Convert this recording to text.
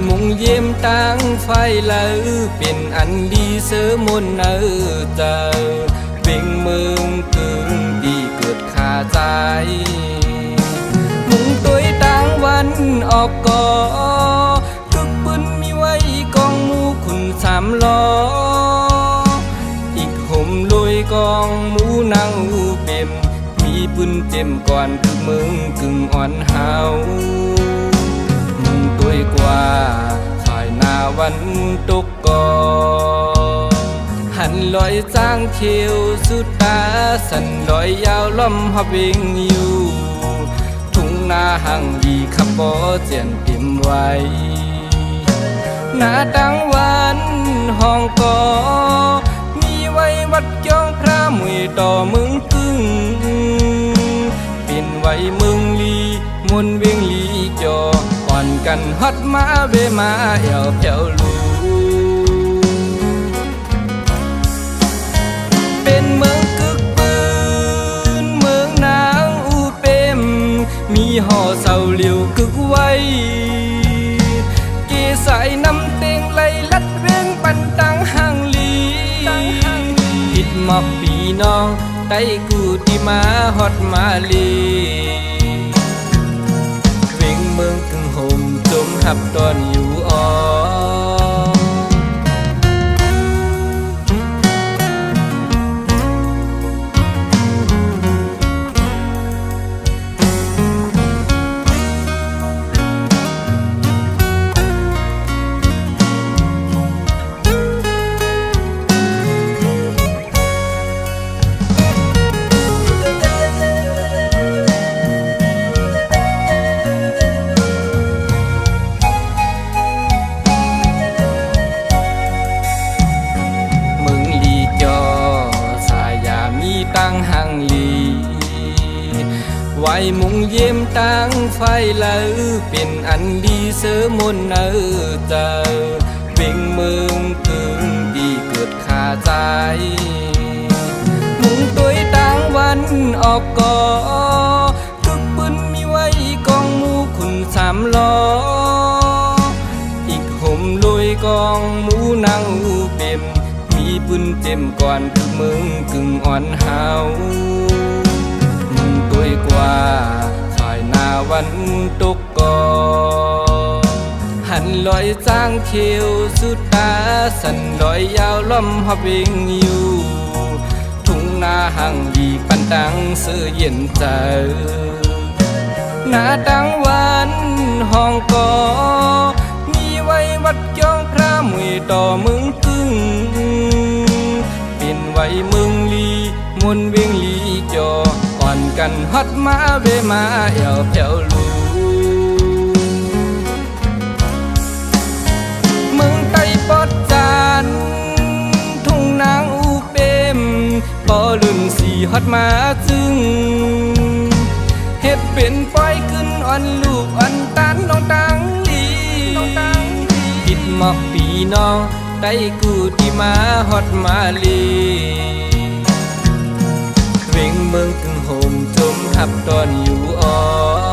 มุงเยี่ยมตั้งไฟเลยเป็นอันดีเสริมมนเนอเจอเบ่งเมืองกึ่งดีเกิดขาใจมุงตัวตั้งวันออกก่อคึกปืนมีไว้กองมูขุนสามล้ออีกห่มลุยกองมูนางอูเป็มมีปืนเจ็มก่อนคือมึงกึ่งอ่อนเฮามึงตัวกว่าฝ่ายหน้าวันตกก่อหันลอยจ้างเขียวสุดตาสันลอยยาวล้อมหับเวงอยู่ทุ่งนาห่างดีขับบ่เจียนเต็มไว้หน้าตั้งวันห้องก่อมีไว้วัดจ้องพระมวยต่อมึงกึ่งเป็นไว้มึงลีมนเวียงลีจออ่อนกันฮอดมาเวมาเอวเจ้าลูเป็นเมืองกึกปืนเมืองนางอูเปมมีห่อเสาเหลียวกึกไว้เกสายน้ำเต็งไหลลัดเวียงปันตังห่างลีผิดหมอกปีน้องไต้กูที่มาฮอดมาลีเวียงเมืองกึ่งห่มจมหับตอนอยู่อ่อตั้งห่างลีไว้มุงเยี่ยมตั้งไฟเลยเป็นอันดีเสริมมนเนอเจอเบ่งเมืองกึ่งดีเกิดขาใจมุงตัวตั้งวันออกก่อคึกปืนมีไว้กองมูขุนสามล้ออีกห่มลุยกองมูนางอูเป็มมีปืนเจ็มก่อนคือมึงกึ่งอ่อนเฮามึงตัวกว่าฝ่ายหน้าวันตกก่อหันลอยจ้างเขียวสุดตาสันลอยยาวล้อมหับเวงอยู่ทุ่งนาห่างดีปันตังเสื้อเย็นใจหน้าตั้งวันห้องก่อมีไว้วัดจ้องพระมวยต่อมึงกึ่งเป็นไว้มึงลีมนเวียงลีจออ่อนกันฮอดมาเวมาเอวเจ้าลูมึงไตปอดจานทุ่งนางอูเปมปอลืมสีฮอดมาจึงเฮ็ดเป็นปล่อยขึ้นอ่อนลูกอ่อนตานน้องตังลีผิดหมอกปีน้องไต้กูที่มาฮอดมาลีเวียงเมืองกึ่งห่มจมหับตอนอยู่อ่อ